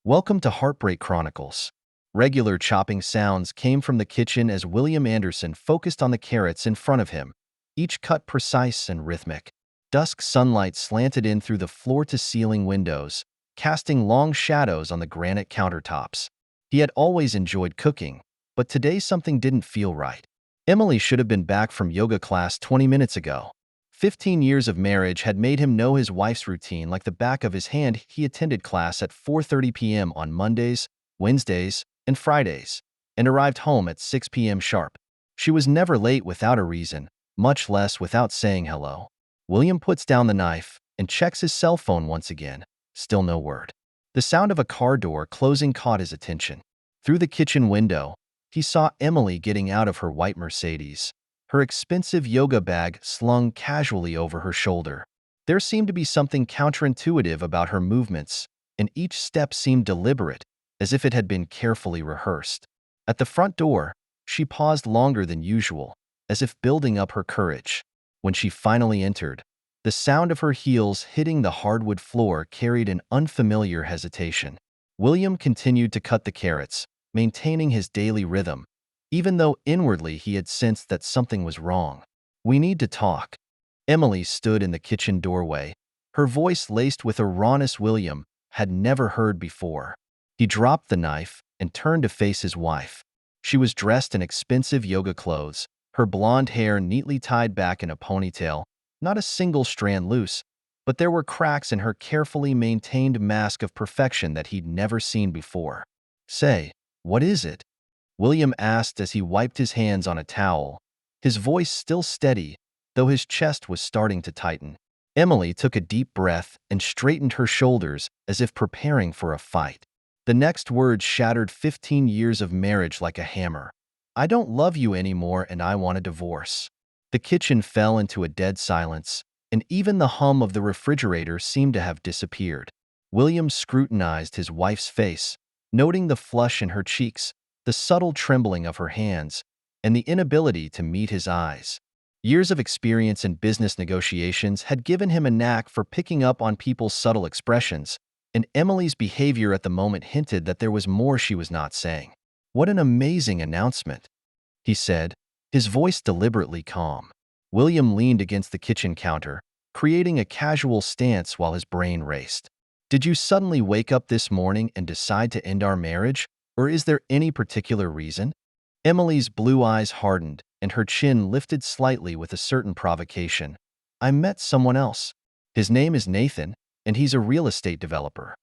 Welcome to Heartbreak Chronicles. Regular chopping sounds came from the kitchen as William Anderson focused on the carrots in front of him, each cut precise and rhythmic. Dusk sunlight slanted in through the floor-to-ceiling windows, casting long shadows on the granite countertops. He had always enjoyed cooking, but today something didn't feel right. Emily should have been back from yoga class 20 minutes ago. 15 years of marriage had made him know his wife's routine like the back of his hand. He attended class at 4:30 p.m. on Mondays, Wednesdays, and Fridays, and arrived home at 6 p.m. sharp. She was never late without a reason, much less without saying hello. William puts down the knife and checks his cell phone once again. Still no word. The sound of a car door closing caught his attention. Through the kitchen window, he saw Emily getting out of her white Mercedes, her expensive yoga bag slung casually over her shoulder. There seemed to be something counterintuitive about her movements, and each step seemed deliberate, as if it had been carefully rehearsed. At the front door, she paused longer than usual, as if building up her courage. When she finally entered, the sound of her heels hitting the hardwood floor carried an unfamiliar hesitation. William continued to cut the carrots, maintaining his daily rhythm, even though inwardly he had sensed that something was wrong. "We need to talk." Emily stood in the kitchen doorway, her voice laced with a rawness William had never heard before. He dropped the knife and turned to face his wife. She was dressed in expensive yoga clothes, her blonde hair neatly tied back in a ponytail, not a single strand loose, but there were cracks in her carefully maintained mask of perfection that he'd never seen before. "Say, what is it?" William asked as he wiped his hands on a towel, his voice still steady, though his chest was starting to tighten. Emily took a deep breath and straightened her shoulders as if preparing for a fight. The next words shattered 15 years of marriage like a hammer. "I don't love you anymore and I want a divorce." The kitchen fell into a dead silence, and even the hum of the refrigerator seemed to have disappeared. William scrutinized his wife's face, noting the flush in her cheeks, the subtle trembling of her hands, and the inability to meet his eyes. Years of experience in business negotiations had given him a knack for picking up on people's subtle expressions, and Emily's behavior at the moment hinted that there was more she was not saying. "What an amazing announcement," he said, his voice deliberately calm. William leaned against the kitchen counter, creating a casual stance while his brain raced. "Did you suddenly wake up this morning and decide to end our marriage? Or is there any particular reason?" Emily's blue eyes hardened, and her chin lifted slightly with a certain provocation. "I met someone else. His name is Nathan, and he's a real estate developer."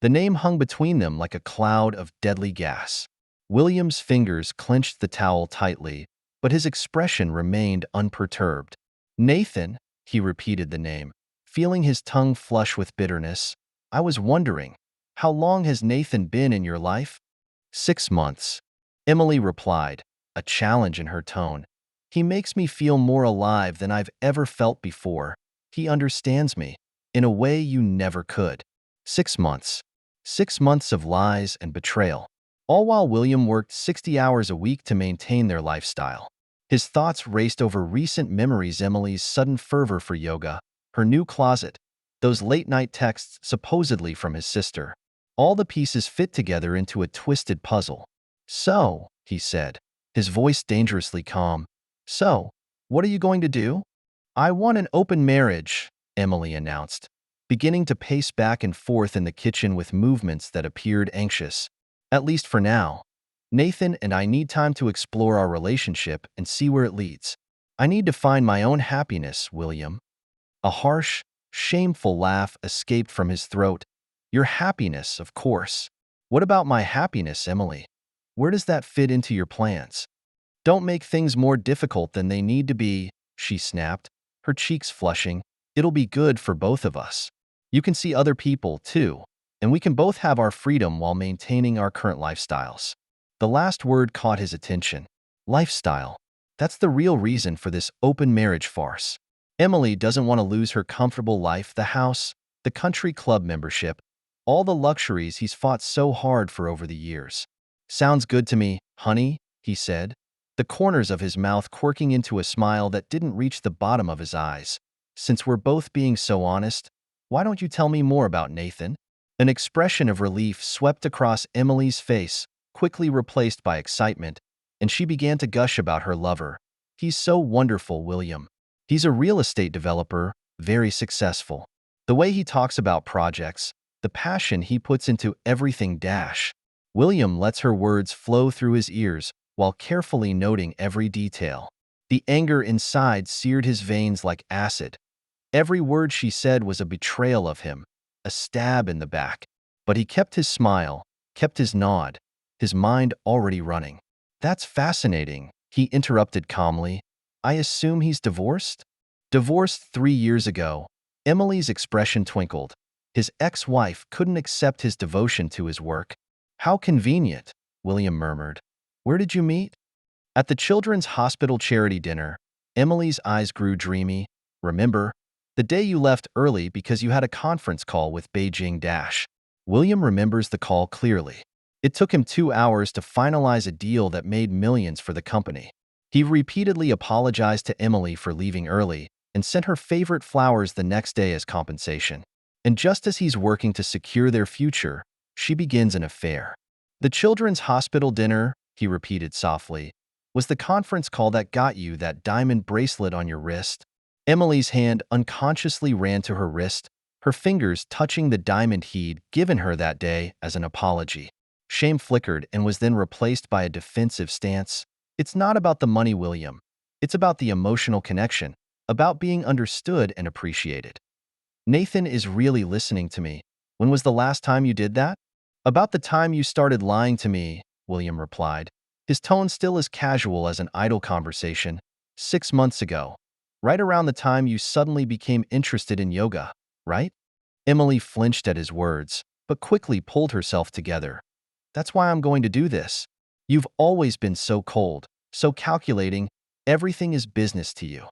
The name hung between them like a cloud of deadly gas. William's fingers clenched the towel tightly, but his expression remained unperturbed. "Nathan," he repeated the name, feeling his tongue flush with bitterness. "I was wondering, how long has Nathan been in your life?" 6 months, Emily replied, a challenge in her tone. "He makes me feel more alive than I've ever felt before. He understands me, in a way you never could." 6 months. 6 months of lies and betrayal. All while William worked 60 hours a week to maintain their lifestyle. His thoughts raced over recent memories: Emily's sudden fervor for yoga, her new closet, those late-night texts supposedly from his sister. All the pieces fit together into a twisted puzzle. "So," he said, his voice dangerously calm, "so, what are you going to do?" "I want an open marriage," Emily announced, beginning to pace back and forth in the kitchen with movements that appeared anxious. "At least for now. Nathan and I need time to explore our relationship and see where it leads. I need to find my own happiness, William." A harsh, shameful laugh escaped from his throat. "Your happiness, of course. What about my happiness, Emily? Where does that fit into your plans?" "Don't make things more difficult than they need to be," she snapped, her cheeks flushing. "It'll be good for both of us. You can see other people, too, and we can both have our freedom while maintaining our current lifestyles." The last word caught his attention. Lifestyle. That's the real reason for this open marriage farce. Emily doesn't want to lose her comfortable life, the house, the country club membership, all the luxuries he's fought so hard for over the years. "Sounds good to me, honey," he said, the corners of his mouth quirking into a smile that didn't reach the bottom of his eyes. "Since we're both being so honest, why don't you tell me more about Nathan?" An expression of relief swept across Emily's face, quickly replaced by excitement, and she began to gush about her lover. "He's so wonderful, William. He's a real estate developer, very successful. The way he talks about projects, the passion he puts into everything dash." William lets her words flow through his ears while carefully noting every detail. The anger inside seared his veins like acid. Every word she said was a betrayal of him, a stab in the back. But he kept his smile, kept his nod, his mind already running. "That's fascinating," he interrupted calmly. "I assume he's divorced?" "Divorced 3 years ago." Emily's expression twinkled. His ex-wife couldn't accept his devotion to his work. "How convenient," William murmured. "Where did you meet?" "At the Children's Hospital charity dinner." Emily's eyes grew dreamy. "Remember? The day you left early because you had a conference call with Beijing Dash." William remembers the call clearly. It took him 2 hours to finalize a deal that made millions for the company. He repeatedly apologized to Emily for leaving early and sent her favorite flowers the next day as compensation. And just as he's working to secure their future, she begins an affair. "The Children's Hospital dinner," he repeated softly, "was the conference call that got you that diamond bracelet on your wrist." Emily's hand unconsciously ran to her wrist, her fingers touching the diamond he'd given her that day as an apology. Shame flickered and was then replaced by a defensive stance. "It's not about the money, William. It's about the emotional connection, about being understood and appreciated." "Nathan is really listening to me. When was the last time you did that?" "About the time you started lying to me," William replied, his tone still as casual as an idle conversation. "6 months ago. Right around the time you suddenly became interested in yoga, right?" Emily flinched at his words, but quickly pulled herself together. "That's why I'm going to do this. You've always been so cold, so calculating. Everything is business to you."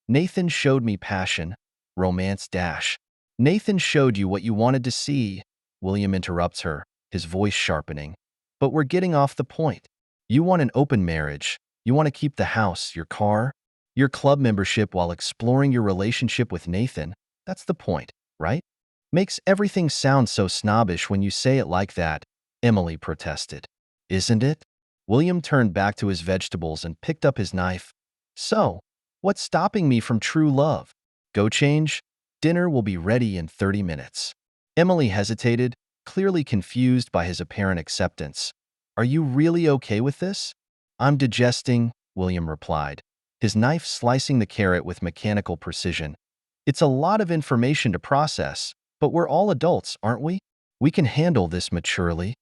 "Nathan showed me passion." Romance dash. "Nathan showed you what you wanted to see," William interrupts her, his voice sharpening. "But we're getting off the point. You want an open marriage. You want to keep the house, your car, your club membership while exploring your relationship with Nathan. That's the point, right?" "Makes everything sound so snobbish when you say it like that," Emily protested. "Isn't it?" William turned back to his vegetables and picked up his knife. "So, what's stopping me from true love? Go change? Dinner will be ready in 30 minutes. Emily hesitated, clearly confused by his apparent acceptance. "Are you really okay with this?" "I'm digesting," William replied, his knife slicing the carrot with mechanical precision. "It's a lot of information to process, but we're all adults, aren't we? We can handle this maturely."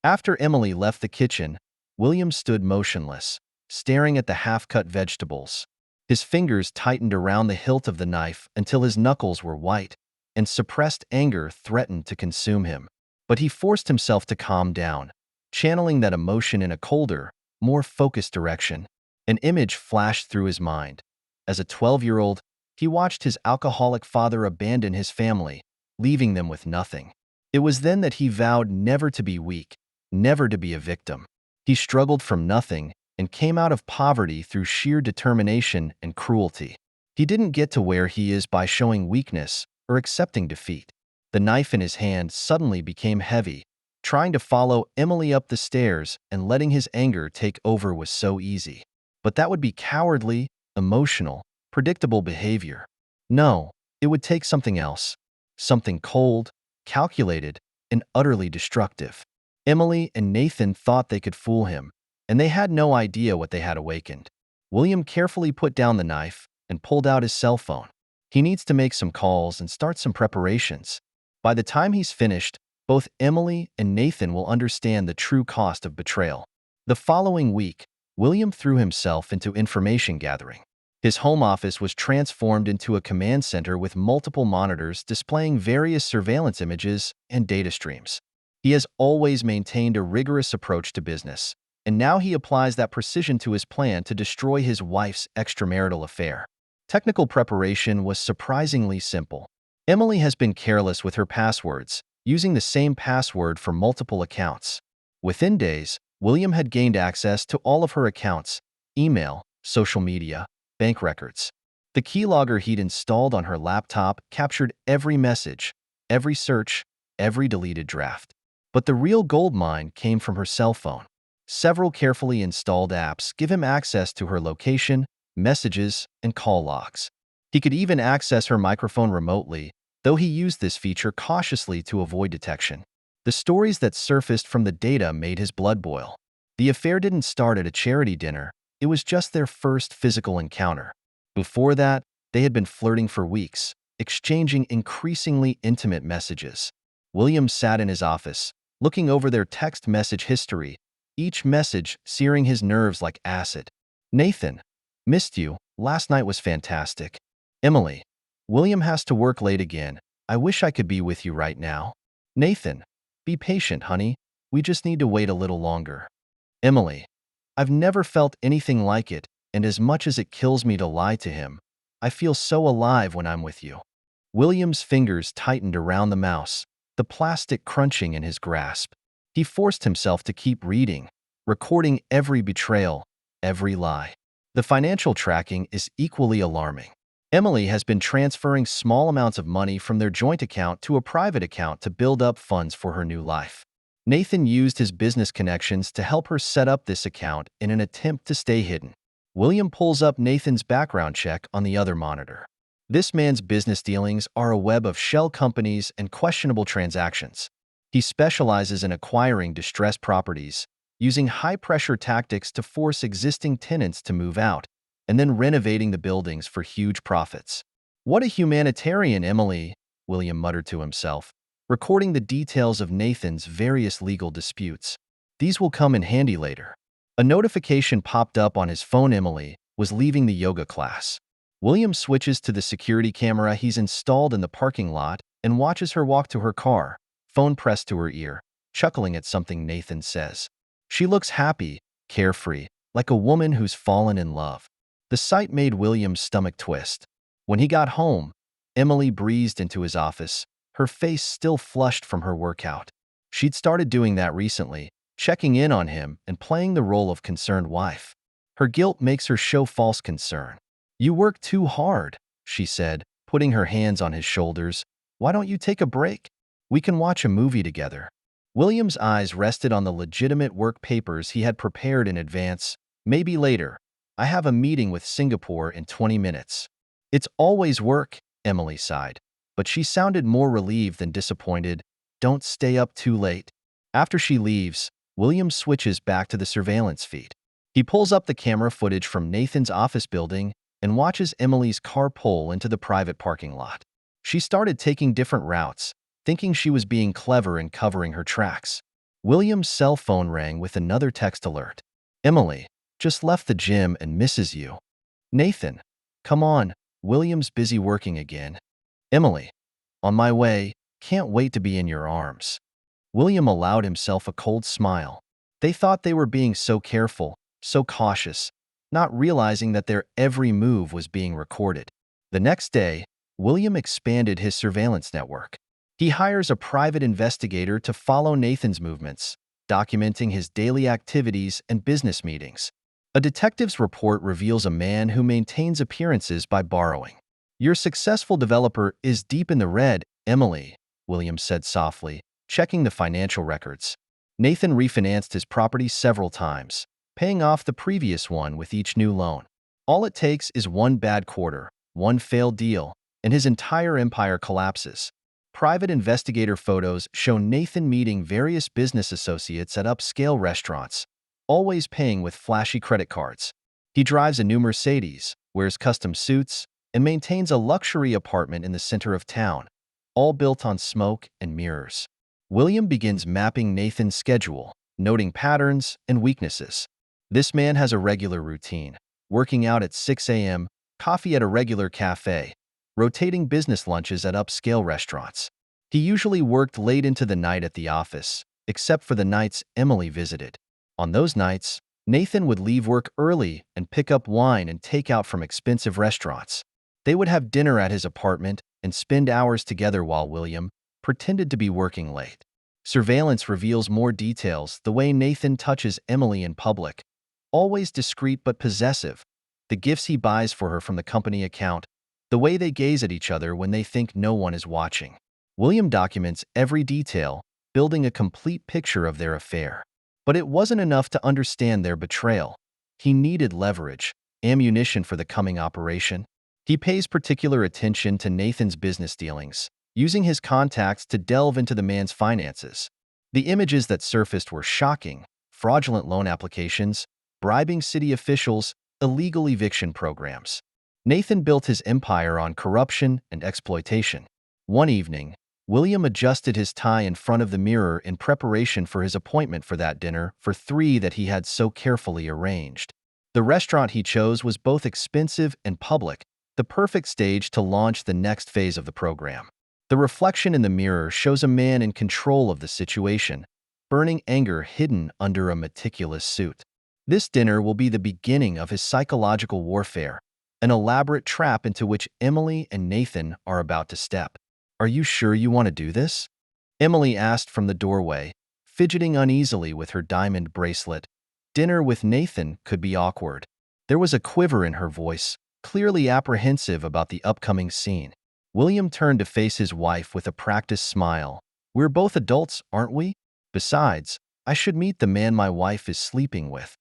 After Emily left the kitchen, William stood motionless, staring at the half-cut vegetables. His fingers tightened around the hilt of the knife until his knuckles were white, and suppressed anger threatened to consume him. But he forced himself to calm down, channeling that emotion in a colder, more focused direction. An image flashed through his mind. As a 12-year-old, he watched his alcoholic father abandon his family, leaving them with nothing. It was then that he vowed never to be weak, never to be a victim. He struggled from nothing and came out of poverty through sheer determination and cruelty. He didn't get to where he is by showing weakness or accepting defeat. The knife in his hand suddenly became heavy. Trying to follow Emily up the stairs and letting his anger take over was so easy. But that would be cowardly, emotional, predictable behavior. No, it would take something else. Something cold, calculated, and utterly destructive. Emily and Nathan thought they could fool him, and they had no idea what they had awakened. William carefully put down the knife and pulled out his cell phone. He needs to make some calls and start some preparations. By the time he's finished, both Emily and Nathan will understand the true cost of betrayal. The following week, William threw himself into information gathering. His home office was transformed into a command center with multiple monitors displaying various surveillance images and data streams. He has always maintained a rigorous approach to business, and now he applies that precision to his plan to destroy his wife's extramarital affair. Technical preparation was surprisingly simple. Emily has been careless with her passwords, using the same password for multiple accounts. Within days, William had gained access to all of her accounts, email, social media, bank records. The keylogger he'd installed on her laptop captured every message, every search, every deleted draft. But the real goldmine came from her cell phone. Several carefully installed apps give him access to her location, messages, and call logs. He could even access her microphone remotely, though he used this feature cautiously to avoid detection. The stories that surfaced from the data made his blood boil. The affair didn't start at a charity dinner, it was just their first physical encounter. Before that, they had been flirting for weeks, exchanging increasingly intimate messages. William sat in his office, looking over their text message history, each message searing his nerves like acid. Nathan, missed you, last night was fantastic. Emily, William has to work late again, I wish I could be with you right now. Nathan, be patient, honey, we just need to wait a little longer. Emily, I've never felt anything like it, and as much as it kills me to lie to him, I feel so alive when I'm with you. William's fingers tightened around the mouse, the plastic crunching in his grasp. He forced himself to keep reading, recording every betrayal, every lie. The financial tracking is equally alarming. Emily has been transferring small amounts of money from their joint account to a private account to build up funds for her new life. Nathan used his business connections to help her set up this account in an attempt to stay hidden. William pulls up Nathan's background check on the other monitor. This man's business dealings are a web of shell companies and questionable transactions. He specializes in acquiring distressed properties, using high-pressure tactics to force existing tenants to move out, and then renovating the buildings for huge profits. What a humanitarian, Emily, William muttered to himself, recording the details of Nathan's various legal disputes. These will come in handy later. A notification popped up on his phone. Emily was leaving the yoga class. William switches to the security camera he's installed in the parking lot and watches her walk to her car, phone pressed to her ear, chuckling at something Nathan says. She looks happy, carefree, like a woman who's fallen in love. The sight made William's stomach twist. When he got home, Emily breezed into his office, her face still flushed from her workout. She'd started doing that recently, checking in on him and playing the role of concerned wife. Her guilt makes her show false concern. You work too hard, she said, putting her hands on his shoulders. Why don't you take a break? We can watch a movie together. William's eyes rested on the legitimate work papers he had prepared in advance. Maybe later. I have a meeting with Singapore in 20 minutes. It's always work, Emily sighed, but she sounded more relieved than disappointed. Don't stay up too late. After she leaves, William switches back to the surveillance feed. He pulls up the camera footage from Nathan's office building and watches Emily's car pull into the private parking lot. She started taking different routes, thinking she was being clever and covering her tracks. William's cell phone rang with another text alert. Emily, just left the gym and misses you. Nathan, come on, William's busy working again. Emily, on my way, can't wait to be in your arms. William allowed himself a cold smile. They thought they were being so careful, so cautious, not realizing that their every move was being recorded. The next day, William expanded his surveillance network. He hires a private investigator to follow Nathan's movements, documenting his daily activities and business meetings. A detective's report reveals a man who maintains appearances by borrowing. Your successful developer is deep in the red, Emily, William said softly, checking the financial records. Nathan refinanced his property several times, paying off the previous one with each new loan. All it takes is one bad quarter, one failed deal, and his entire empire collapses. Private investigator photos show Nathan meeting various business associates at upscale restaurants, always paying with flashy credit cards. He drives a new Mercedes, wears custom suits, and maintains a luxury apartment in the center of town, all built on smoke and mirrors. William begins mapping Nathan's schedule, noting patterns and weaknesses. This man has a regular routine, working out at 6 a.m., coffee at a regular cafe, rotating business lunches at upscale restaurants. He usually worked late into the night at the office, except for the nights Emily visited. On those nights, Nathan would leave work early and pick up wine and takeout from expensive restaurants. They would have dinner at his apartment and spend hours together while William pretended to be working late. Surveillance reveals more details: the way Nathan touches Emily in public, always discreet but possessive, the gifts he buys for her from the company account, the way they gaze at each other when they think no one is watching. William documents every detail, building a complete picture of their affair. But it wasn't enough to understand their betrayal. He needed leverage, ammunition for the coming operation. He pays particular attention to Nathan's business dealings, using his contacts to delve into the man's finances. The images that surfaced were shocking: fraudulent loan applications, bribing city officials, illegal eviction programs. Nathan built his empire on corruption and exploitation. One evening, William adjusted his tie in front of the mirror in preparation for his appointment for that dinner for three that he had so carefully arranged. The restaurant he chose was both expensive and public, the perfect stage to launch the next phase of the program. The reflection in the mirror shows a man in control of the situation, burning anger hidden under a meticulous suit. This dinner will be the beginning of his psychological warfare, an elaborate trap into which Emily and Nathan are about to step. "Are you sure you want to do this?" Emily asked from the doorway, fidgeting uneasily with her diamond bracelet. Dinner with Nathan could be awkward. There was a quiver in her voice, clearly apprehensive about the upcoming scene. William turned to face his wife with a practiced smile. "We're both adults, aren't we? Besides, I should meet the man my wife is sleeping with."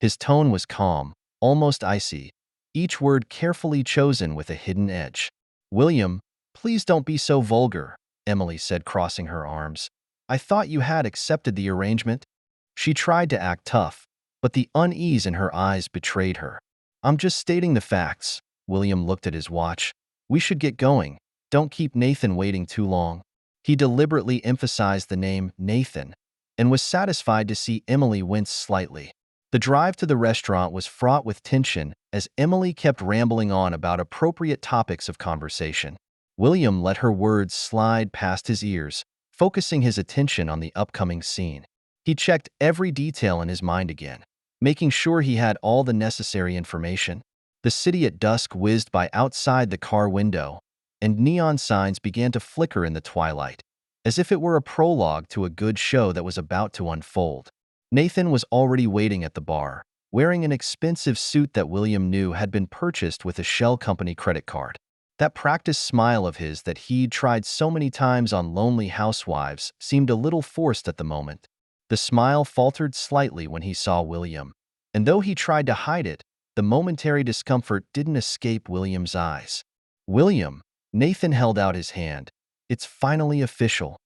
His tone was calm, almost icy, each word carefully chosen with a hidden edge. "William, please don't be so vulgar," Emily said, crossing her arms. "I thought you had accepted the arrangement." She tried to act tough, but the unease in her eyes betrayed her. "I'm just stating the facts." William looked at his watch. "We should get going. Don't keep Nathan waiting too long." He deliberately emphasized the name Nathan and was satisfied to see Emily wince slightly. The drive to the restaurant was fraught with tension as Emily kept rambling on about appropriate topics of conversation. William let her words slide past his ears, focusing his attention on the upcoming scene. He checked every detail in his mind again, making sure he had all the necessary information. The city at dusk whizzed by outside the car window, and neon signs began to flicker in the twilight, as if it were a prologue to a good show that was about to unfold. Nathan was already waiting at the bar, wearing an expensive suit that William knew had been purchased with a Shell Company credit card. That practiced smile of his that he'd tried so many times on lonely housewives seemed a little forced at the moment. The smile faltered slightly when he saw William, and though he tried to hide it, the momentary discomfort didn't escape William's eyes. "William," Nathan held out his hand. "It's finally official."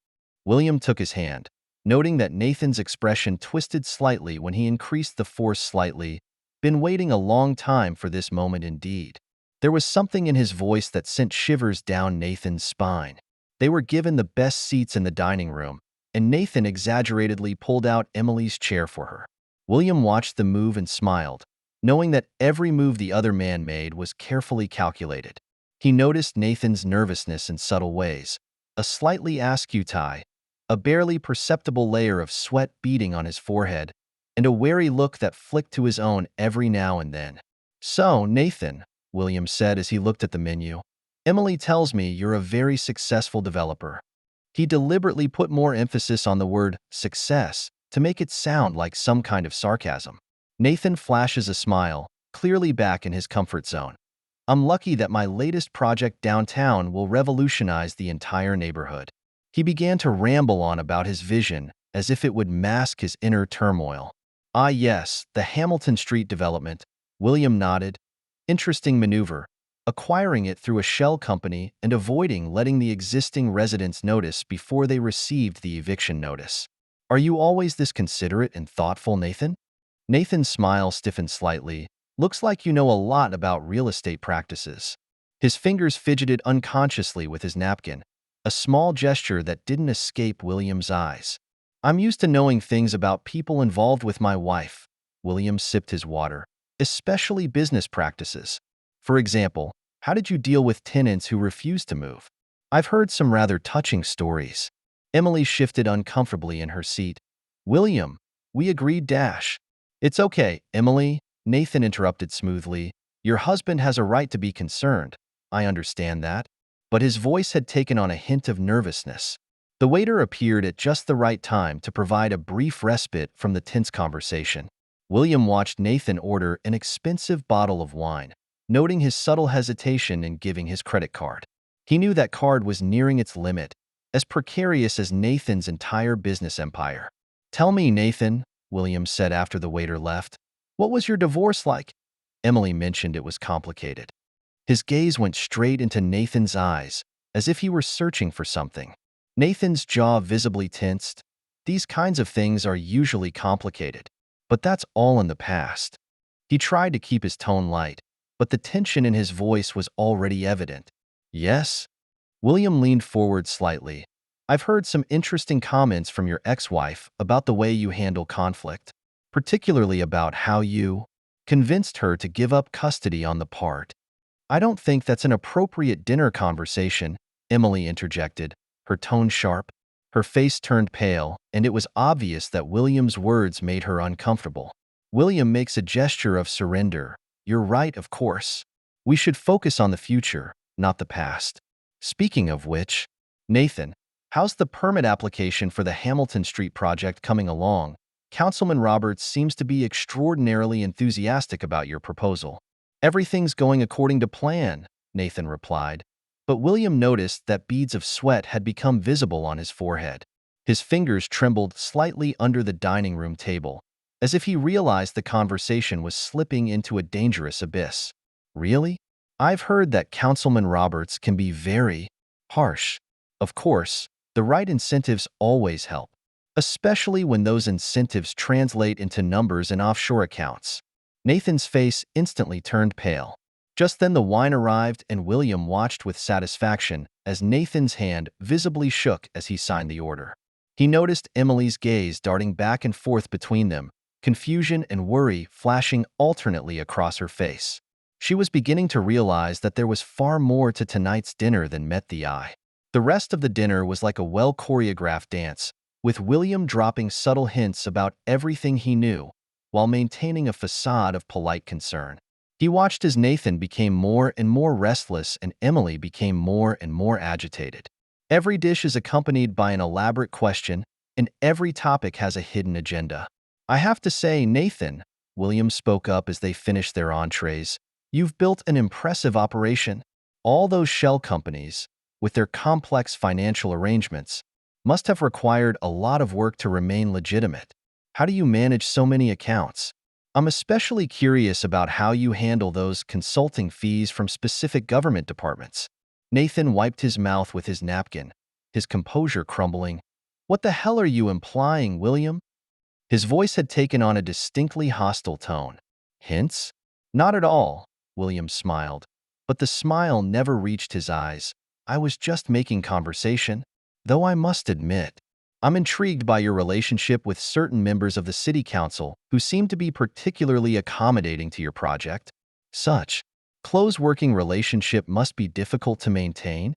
William took his hand, noting that Nathan's expression twisted slightly when he increased the force slightly. "Been waiting a long time for this moment indeed." There was something in his voice that sent shivers down Nathan's spine. They were given the best seats in the dining room, and Nathan exaggeratedly pulled out Emily's chair for her. William watched the move and smiled, knowing that every move the other man made was carefully calculated. He noticed Nathan's nervousness in subtle ways, a slightly askew tie, a barely perceptible layer of sweat beading on his forehead, and a wary look that flicked to his own every now and then. "So, Nathan," William said as he looked at the menu, "Emily tells me you're a very successful developer." He deliberately put more emphasis on the word success to make it sound like some kind of sarcasm. Nathan flashes a smile, clearly back in his comfort zone. "I'm lucky that my latest project downtown will revolutionize the entire neighborhood." He began to ramble on about his vision as if it would mask his inner turmoil. "Ah yes, the Hamilton Street development," William nodded. "Interesting maneuver, acquiring it through a shell company and avoiding letting the existing residents notice before they received the eviction notice. Are you always this considerate and thoughtful, Nathan?" Nathan's smile stiffened slightly. "Looks like you know a lot about real estate practices." His fingers fidgeted unconsciously with his napkin, a small gesture that didn't escape William's eyes. "I'm used to knowing things about people involved with my wife." William sipped his water. "Especially business practices. For example, how did you deal with tenants who refused to move? I've heard some rather touching stories." Emily shifted uncomfortably in her seat. "William, we agreed dash." "It's okay, Emily," Nathan interrupted smoothly. "Your husband has a right to be concerned. I understand that." But his voice had taken on a hint of nervousness. The waiter appeared at just the right time to provide a brief respite from the tense conversation. William watched Nathan order an expensive bottle of wine, noting his subtle hesitation in giving his credit card. He knew that card was nearing its limit, as precarious as Nathan's entire business empire. "Tell me, Nathan," William said after the waiter left. "What was your divorce like?" Emily mentioned it was complicated. His gaze went straight into Nathan's eyes, as if he were searching for something. Nathan's jaw visibly tensed. These kinds of things are usually complicated, but that's all in the past. He tried to keep his tone light, but the tension in his voice was already evident. "Yes?" William leaned forward slightly. "I've heard some interesting comments from your ex-wife about the way you handle conflict, particularly about how you convinced her to give up custody on the part." "I don't think that's an appropriate dinner conversation," Emily interjected, her tone sharp. Her face turned pale, and it was obvious that William's words made her uncomfortable. William makes a gesture of surrender. "You're right, of course. We should focus on the future, not the past. Speaking of which, Nathan, how's the permit application for the Hamilton Street project coming along? Councilman Roberts seems to be extraordinarily enthusiastic about your proposal." "Everything's going according to plan," Nathan replied. But William noticed that beads of sweat had become visible on his forehead. His fingers trembled slightly under the dining room table, as if he realized the conversation was slipping into a dangerous abyss. "Really? I've heard that Councilman Roberts can be very harsh. Of course, the right incentives always help, especially when those incentives translate into numbers in offshore accounts." Nathan's face instantly turned pale. Just then the wine arrived, and William watched with satisfaction as Nathan's hand visibly shook as he signed the order. He noticed Emily's gaze darting back and forth between them, confusion and worry flashing alternately across her face. She was beginning to realize that there was far more to tonight's dinner than met the eye. The rest of the dinner was like a well-choreographed dance, with William dropping subtle hints about everything he knew, while maintaining a facade of polite concern. He watched as Nathan became more and more restless and Emily became more and more agitated. Every dish is accompanied by an elaborate question, and every topic has a hidden agenda. "I have to say, Nathan," William spoke up as they finished their entrees, "you've built an impressive operation. All those shell companies, with their complex financial arrangements, must have required a lot of work to remain legitimate. How do you manage so many accounts? I'm especially curious about how you handle those consulting fees from specific government departments." Nathan wiped his mouth with his napkin, his composure crumbling. "What the hell are you implying, William?" His voice had taken on a distinctly hostile tone. "Hints?" "Not at all," William smiled, but the smile never reached his eyes. "I was just making conversation. Though I must admit, I'm intrigued by your relationship with certain members of the city council who seem to be particularly accommodating to your project. Such close working relationship must be difficult to maintain."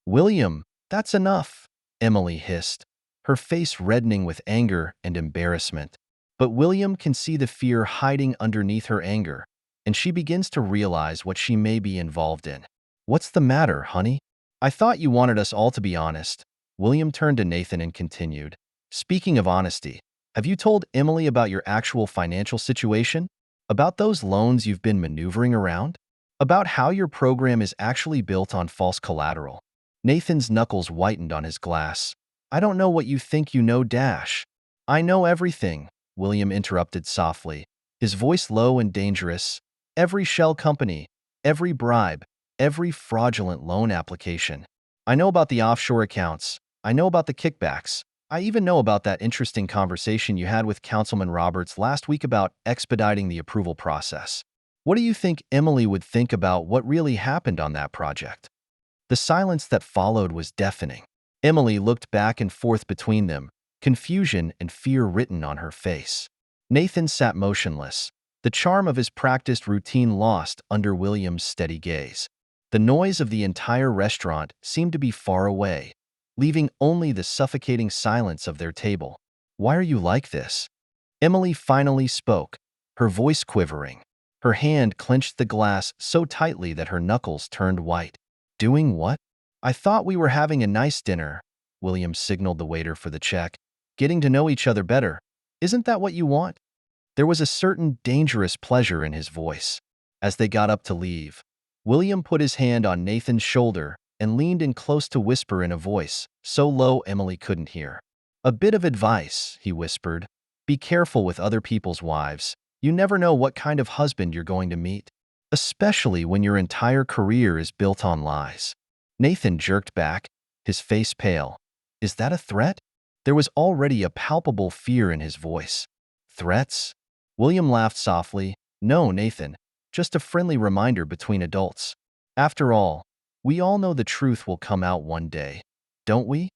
"William, that's enough," Emily hissed, her face reddening with anger and embarrassment. But William can see the fear hiding underneath her anger, and she begins to realize what she may be involved in. "What's the matter, honey? I thought you wanted us all to be honest." William turned to Nathan and continued, "Speaking of honesty, have you told Emily about your actual financial situation? About those loans you've been maneuvering around? About how your program is actually built on false collateral?" Nathan's knuckles whitened on his glass. "I don't know what you think you know, Dash." "I know everything," William interrupted softly, his voice low and dangerous. "Every shell company, every bribe, every fraudulent loan application. I know about the offshore accounts. I know about the kickbacks. I even know about that interesting conversation you had with Councilman Roberts last week about expediting the approval process. What do you think Emily would think about what really happened on that project?" The silence that followed was deafening. Emily looked back and forth between them, confusion and fear written on her face. Nathan sat motionless, the charm of his practiced routine lost under William's steady gaze. The noise of the entire restaurant seemed to be far away, leaving only the suffocating silence of their table. "Why are you like this?" Emily finally spoke, her voice quivering. Her hand clenched the glass so tightly that her knuckles turned white. "Doing what?" "I thought we were having a nice dinner," William signaled the waiter for the check. "Getting to know each other better. Isn't that what you want?" There was a certain dangerous pleasure in his voice. As they got up to leave, William put his hand on Nathan's shoulder and leaned in close to whisper in a voice so low Emily couldn't hear. "A bit of advice," he whispered. "Be careful with other people's wives. You never know what kind of husband you're going to meet, especially when your entire career is built on lies." Nathan jerked back, his face pale. "Is that a threat?" There was already a palpable fear in his voice. "Threats?" William laughed softly. "No, Nathan, just a friendly reminder between adults. After all, we all know the truth will come out one day, don't we?"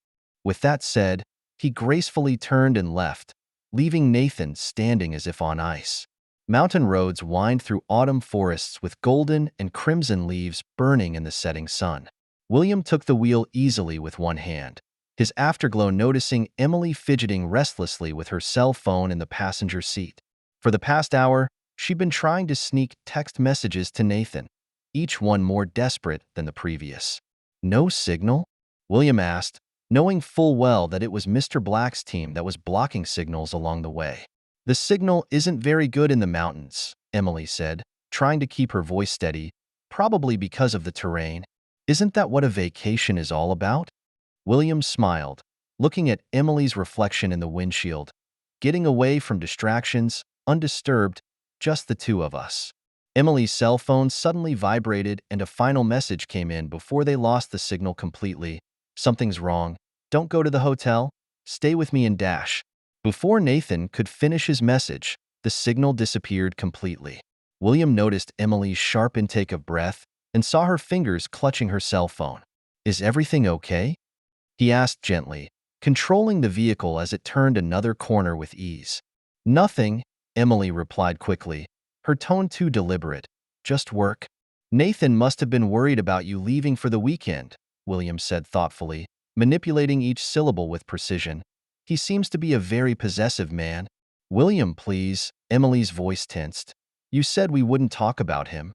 With that said, he gracefully turned and left, leaving Nathan standing as if on ice. Mountain roads wind through autumn forests with golden and crimson leaves burning in the setting sun. William took the wheel easily with one hand, his afterglow noticing Emily fidgeting restlessly with her cell phone in the passenger seat. For the past hour, she'd been trying to sneak text messages to Nathan, each one more desperate than the previous. "No signal?" William asked, knowing full well that it was Mr. Black's team that was blocking signals along the way. "The signal isn't very good in the mountains," Emily said, trying to keep her voice steady, "probably because of the terrain. Isn't that what a vacation is all about?" William smiled, looking at Emily's reflection in the windshield. "Getting away from distractions, undisturbed, just the two of us." Emily's cell phone suddenly vibrated and a final message came in before they lost the signal completely. "Something's wrong. Don't go to the hotel. Stay with me and dash." Before Nathan could finish his message, the signal disappeared completely. William noticed Emily's sharp intake of breath and saw her fingers clutching her cell phone. "Is everything okay?" he asked gently, controlling the vehicle as it turned another corner with ease. "Nothing," Emily replied quickly, her tone too deliberate. "Just work." "Nathan must have been worried about you leaving for the weekend," William said thoughtfully, manipulating each syllable with precision. "He seems to be a very possessive man." "William, please," Emily's voice tensed. "You said we wouldn't talk about him."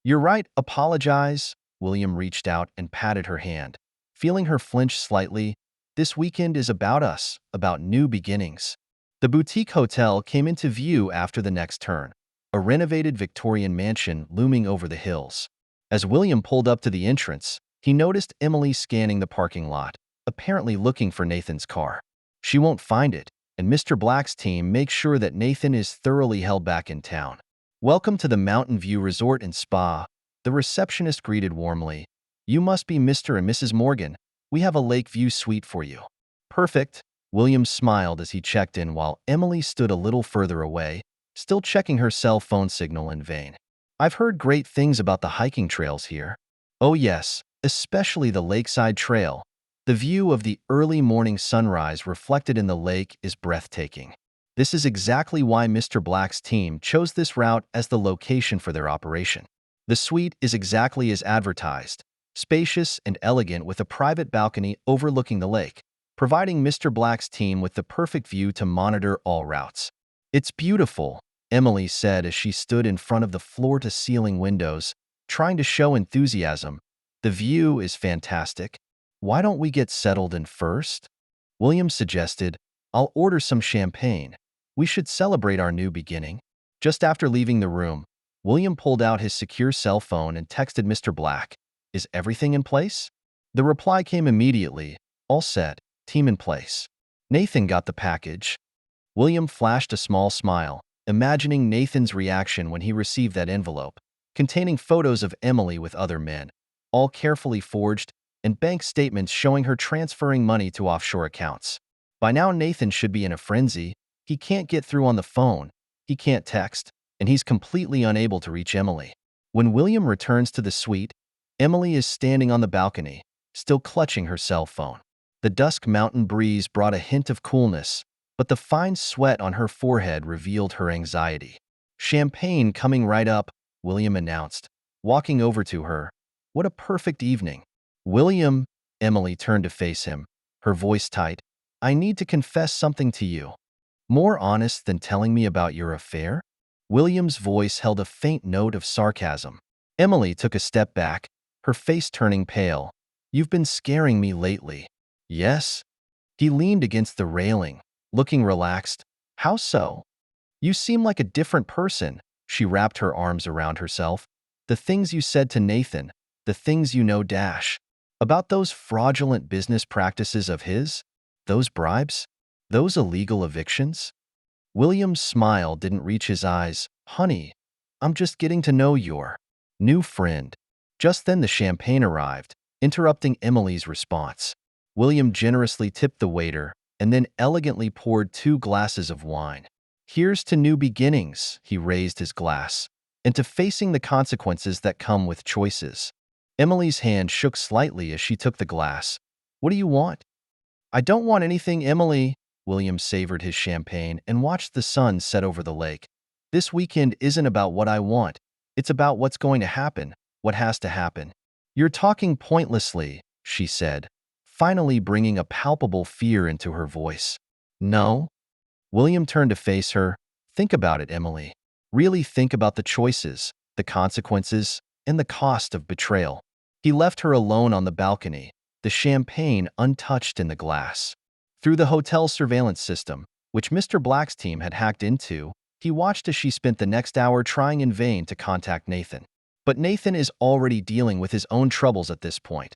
"You're right, apologize." William reached out and patted her hand, feeling her flinch slightly. "This weekend is about us, about new beginnings." The boutique hotel came into view after the next turn, a renovated Victorian mansion looming over the hills. As William pulled up to the entrance, he noticed Emily scanning the parking lot, apparently looking for Nathan's car. She won't find it, and Mr. Black's team makes sure that Nathan is thoroughly held back in town. "Welcome to the Mountain View Resort and Spa," the receptionist greeted warmly. "You must be Mr. and Mrs. Morgan. We have a lake view suite for you." "Perfect." William smiled as he checked in while Emily stood a little further away, still checking her cell phone signal in vain. "I've heard great things about the hiking trails here." "Oh yes, especially the Lakeside Trail. The view of the early morning sunrise reflected in the lake is breathtaking. This is exactly why Mr. Black's team chose this route as the location for their operation. The suite is exactly as advertised, spacious and elegant with a private balcony overlooking the lake, providing Mr. Black's team with the perfect view to monitor all routes. "It's beautiful," Emily said as she stood in front of the floor-to-ceiling windows, trying to show enthusiasm. "The view is fantastic. Why don't we get settled in first?" William suggested. "I'll order some champagne. We should celebrate our new beginning." Just after leaving the room, William pulled out his secure cell phone and texted Mr. Black. "Is everything in place?" The reply came immediately. "All set. Team in place." Nathan got the package. William flashed a small smile, imagining Nathan's reaction when he received that envelope, containing photos of Emily with other men, all carefully forged, and bank statements showing her transferring money to offshore accounts. By now, Nathan should be in a frenzy. He can't get through on the phone, he can't text, and he's completely unable to reach Emily. When William returns to the suite, Emily is standing on the balcony, still clutching her cell phone. The dusk mountain breeze brought a hint of coolness, but the fine sweat on her forehead revealed her anxiety. "Champagne coming right up," William announced, walking over to her. "What a perfect evening." "William," Emily turned to face him, her voice tight, "I need to confess something to you." "More honest than telling me about your affair?" William's voice held a faint note of sarcasm. Emily took a step back, her face turning pale. "You've been scaring me lately." "Yes?" He leaned against the railing, looking relaxed. "How so?" "You seem like a different person." She wrapped her arms around herself. "The things you said to Nathan, the things you know dash." About those fraudulent business practices of his? Those bribes? Those illegal evictions? William's smile didn't reach his eyes. Honey, I'm just getting to know your new friend. Just then the champagne arrived, interrupting Emily's response. William generously tipped the waiter and then elegantly poured 2 glasses of wine. Here's to new beginnings, he raised his glass, and to facing the consequences that come with choices. Emily's hand shook slightly as she took the glass. What do you want? I don't want anything, Emily. William savored his champagne and watched the sun set over the lake. This weekend isn't about what I want. It's about what's going to happen, what has to happen. You're talking pointlessly, she said, finally bringing a palpable fear into her voice. No? William turned to face her. Think about it, Emily. Really think about the choices, the consequences, and the cost of betrayal. He left her alone on the balcony, the champagne untouched in the glass. Through the hotel surveillance system, which Mr. Black's team had hacked into, he watched as she spent the next hour trying in vain to contact Nathan. But Nathan is already dealing with his own troubles at this point.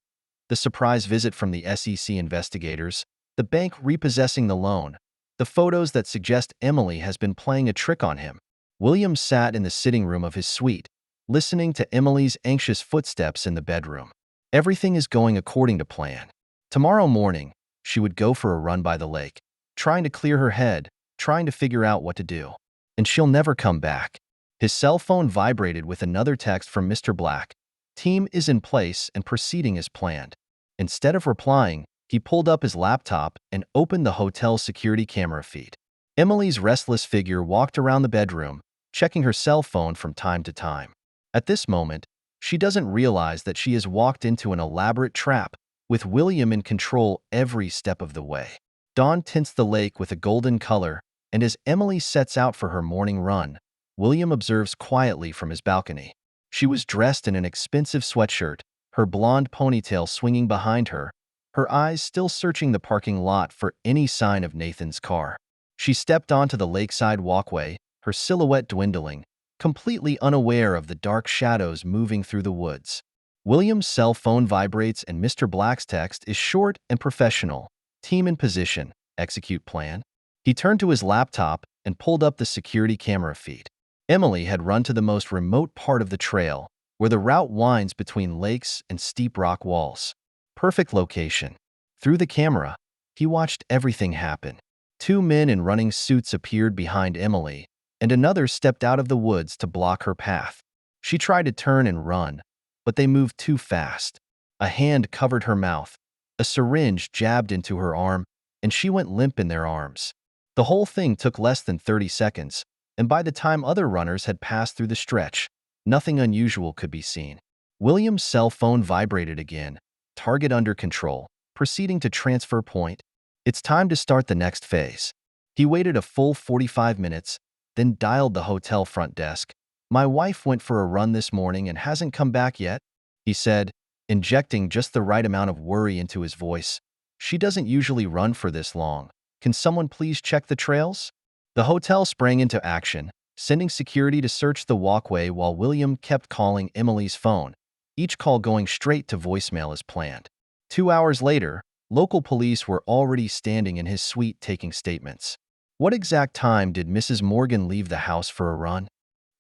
The surprise visit from the SEC investigators, the bank repossessing the loan, the photos that suggest Emily has been playing a trick on him. William sat in the sitting room of his suite, listening to Emily's anxious footsteps in the bedroom. Everything is going according to plan. Tomorrow morning, she would go for a run by the lake, trying to clear her head, trying to figure out what to do. And she'll never come back. His cell phone vibrated with another text from Mr. Black. Team is in place and proceeding as planned. Instead of replying, he pulled up his laptop and opened the hotel's security camera feed. Emily's restless figure walked around the bedroom, checking her cell phone from time to time. At this moment, she doesn't realize that she has walked into an elaborate trap, with William in control every step of the way. Dawn tints the lake with a golden color, and as Emily sets out for her morning run, William observes quietly from his balcony. She was dressed in an expensive sweatshirt, her blonde ponytail swinging behind her, her eyes still searching the parking lot for any sign of Nathan's car. She stepped onto the lakeside walkway, her silhouette dwindling, completely unaware of the dark shadows moving through the woods. William's cell phone vibrates and Mr. Black's text is short and professional. Team in position. Execute plan. He turned to his laptop and pulled up the security camera feed. Emily had run to the most remote part of the trail, where the route winds between lakes and steep rock walls. Perfect location. Through the camera, he watched everything happen. 2 men in running suits appeared behind Emily, and another stepped out of the woods to block her path. She tried to turn and run, but they moved too fast. A hand covered her mouth. A syringe jabbed into her arm, and she went limp in their arms. The whole thing took less than 30 seconds, and by the time other runners had passed through the stretch, nothing unusual could be seen. William's cell phone vibrated again. Target under control. Proceeding to transfer point. It's time to start the next phase. He waited a full 45 minutes, then dialed the hotel front desk. My wife went for a run this morning and hasn't come back yet, he said, injecting just the right amount of worry into his voice. She doesn't usually run for this long. Can someone please check the trails? The hotel sprang into action, sending security to search the walkway while William kept calling Emily's phone, each call going straight to voicemail as planned. 2 hours later, local police were already standing in his suite taking statements. What exact time did Mrs. Morgan leave the house for a run?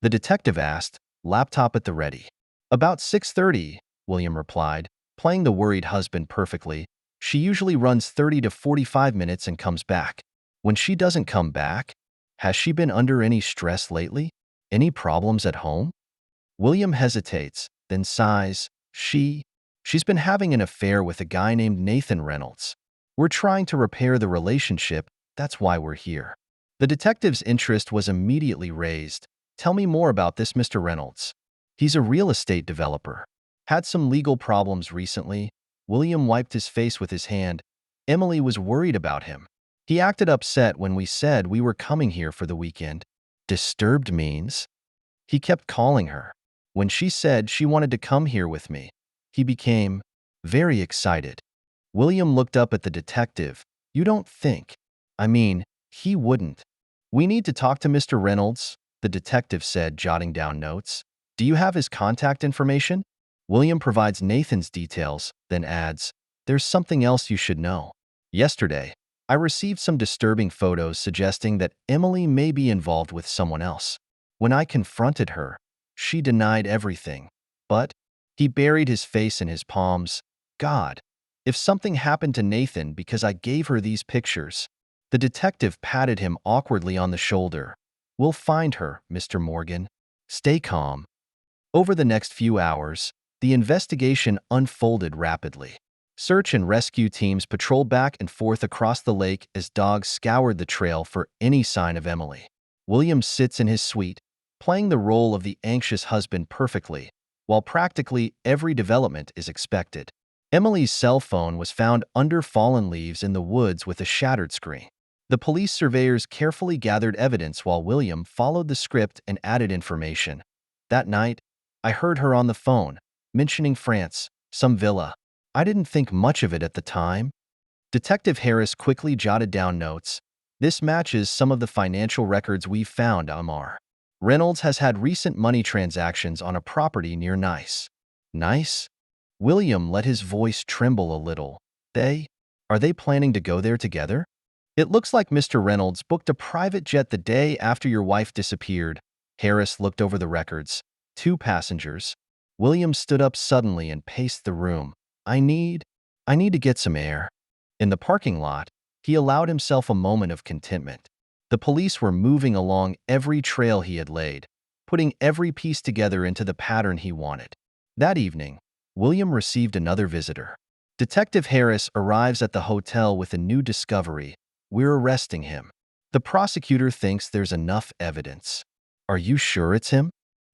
The detective asked, laptop at the ready. About 6:30, William replied, playing the worried husband perfectly. She usually runs 30 to 45 minutes and comes back. When she doesn't come back, has she been under any stress lately? Any problems at home? William hesitates, then sighs. She's been having an affair with a guy named Nathan Reynolds. We're trying to repair the relationship, that's why we're here. The detective's interest was immediately raised. Tell me more about this Mr. Reynolds. He's a real estate developer. Had some legal problems recently. William wiped his face with his hand. Emily was worried about him. He acted upset when we said we were coming here for the weekend. Disturbed means? He kept calling her. When she said she wanted to come here with me, he became very excited. William looked up at the detective. You don't think? I mean, he wouldn't. We need to talk to Mr. Reynolds, the detective said, jotting down notes. Do you have his contact information? William provides Nathan's details, then adds, "There's something else you should know. Yesterday, I received some disturbing photos suggesting that Emily may be involved with someone else. When I confronted her, she denied everything. But," he buried his face in his palms, "God, if something happened to Nathan because I gave her these pictures." The detective patted him awkwardly on the shoulder. "We'll find her, Mr. Morgan. Stay calm." Over the next few hours, the investigation unfolded rapidly. Search and rescue teams patrolled back and forth across the lake as dogs scoured the trail for any sign of Emily. William sits in his suite, playing the role of the anxious husband perfectly, while practically every development is expected. Emily's cell phone was found under fallen leaves in the woods with a shattered screen. The police surveyors carefully gathered evidence while William followed the script and added information. "That night, I heard her on the phone, mentioning France, some villa. I didn't think much of it at the time." Detective Harris quickly jotted down notes. "This matches some of the financial records we've found, Amar. Reynolds has had recent money transactions on a property near Nice." "Nice?" William let his voice tremble a little. Are they planning to go there together?" "It looks like Mr. Reynolds booked a private jet the day after your wife disappeared." Harris looked over the records. 2 passengers. William stood up suddenly and paced the room. I need to get some air." In the parking lot, he allowed himself a moment of contentment. The police were moving along every trail he had laid, putting every piece together into the pattern he wanted. That evening, William received another visitor. Detective Harris arrives at the hotel with a new discovery. "We're arresting him. The prosecutor thinks there's enough evidence." "Are you sure it's him?"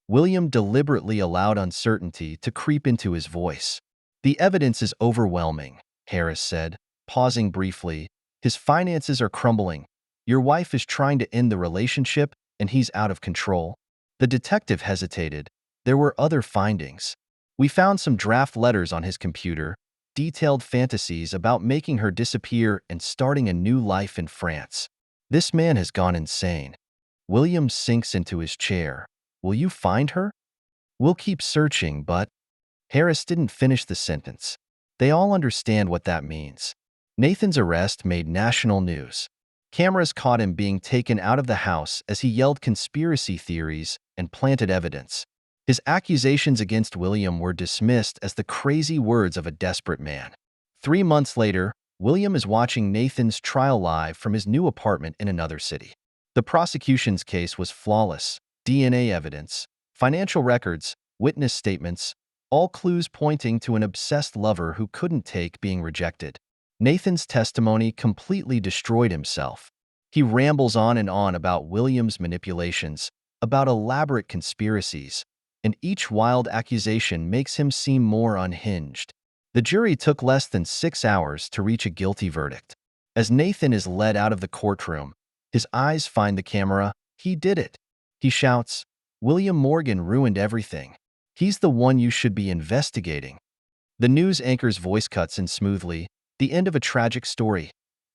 William deliberately allowed uncertainty to creep into his voice. "The evidence is overwhelming," Harris said, pausing briefly. "His finances are crumbling. Your wife is trying to end the relationship, and he's out of control." The detective hesitated. "There were other findings. We found some draft letters on his computer, detailed fantasies about making her disappear and starting a new life in France. This man has gone insane." William sinks into his chair. "Will you find her?" "We'll keep searching, but—" Harris didn't finish the sentence. They all understand what that means. Nathan's arrest made national news. Cameras caught him being taken out of the house as he yelled conspiracy theories and planted evidence. His accusations against William were dismissed as the crazy words of a desperate man. 3 months later, William is watching Nathan's trial live from his new apartment in another city. The prosecution's case was flawless. DNA evidence, financial records, witness statements, all clues pointing to an obsessed lover who couldn't take being rejected. Nathan's testimony completely destroyed himself. He rambles on and on about William's manipulations, about elaborate conspiracies, and each wild accusation makes him seem more unhinged. The jury took less than 6 hours to reach a guilty verdict. As Nathan is led out of the courtroom, his eyes find the camera. He did it. He shouts, "William Morgan ruined everything. He's the one you should be investigating." The news anchor's voice cuts in smoothly. The end of a tragic story.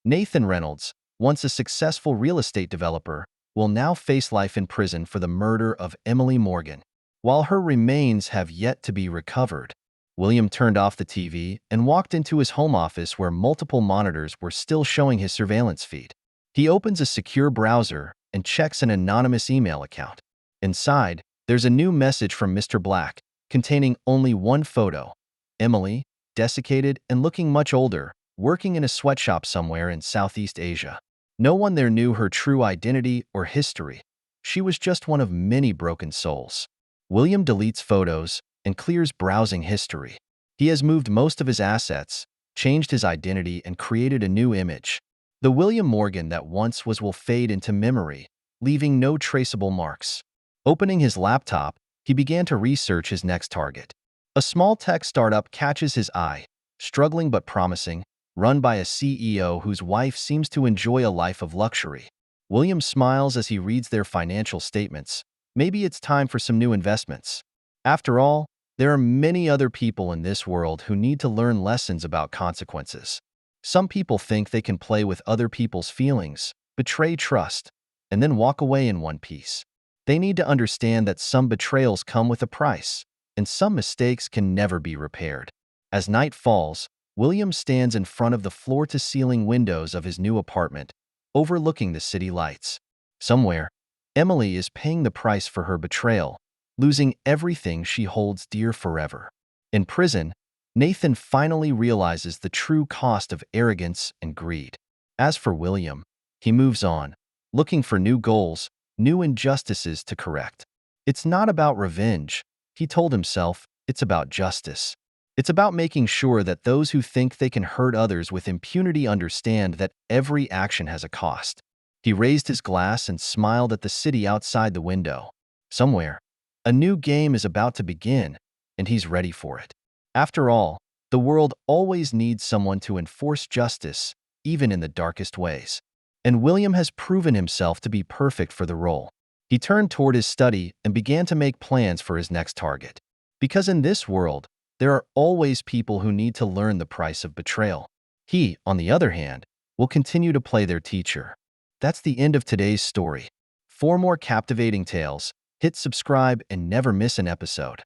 Nathan Reynolds, once a successful real estate developer, will now face life in prison for the murder of Emily Morgan. While her remains have yet to be recovered, William turned off the TV and walked into his home office where multiple monitors were still showing his surveillance feed. He opens a secure browser and checks an anonymous email account. Inside, there's a new message from Mr. Black, containing only one photo. Emily, desiccated and looking much older, working in a sweatshop somewhere in Southeast Asia. No one there knew her true identity or history. She was just one of many broken souls. William deletes photos and clears browsing history. He has moved most of his assets, changed his identity, and created a new image. The William Morgan that once was will fade into memory, leaving no traceable marks. Opening his laptop, he began to research his next target. A small tech startup catches his eye, struggling but promising, run by a CEO whose wife seems to enjoy a life of luxury. William smiles as he reads their financial statements. Maybe it's time for some new investments. After all, there are many other people in this world who need to learn lessons about consequences. Some people think they can play with other people's feelings, betray trust, and then walk away in one piece. They need to understand that some betrayals come with a price. and some mistakes can never be repaired. As night falls, William stands in front of the floor-to-ceiling windows of his new apartment, overlooking the city lights. Somewhere, Emily is paying the price for her betrayal, losing everything she holds dear forever. In prison, Nathan finally realizes the true cost of arrogance and greed. As for William, he moves on, looking for new goals, new injustices to correct. It's not about revenge, he told himself, it's about justice. It's about making sure that those who think they can hurt others with impunity understand that every action has a cost. He raised his glass and smiled at the city outside the window. Somewhere, a new game is about to begin, and he's ready for it. After all, the world always needs someone to enforce justice, even in the darkest ways. And William has proven himself to be perfect for the role. He turned toward his study and began to make plans for his next target. Because in this world, there are always people who need to learn the price of betrayal. He, on the other hand, will continue to play their teacher. That's the end of today's story. For more captivating tales, hit subscribe and never miss an episode.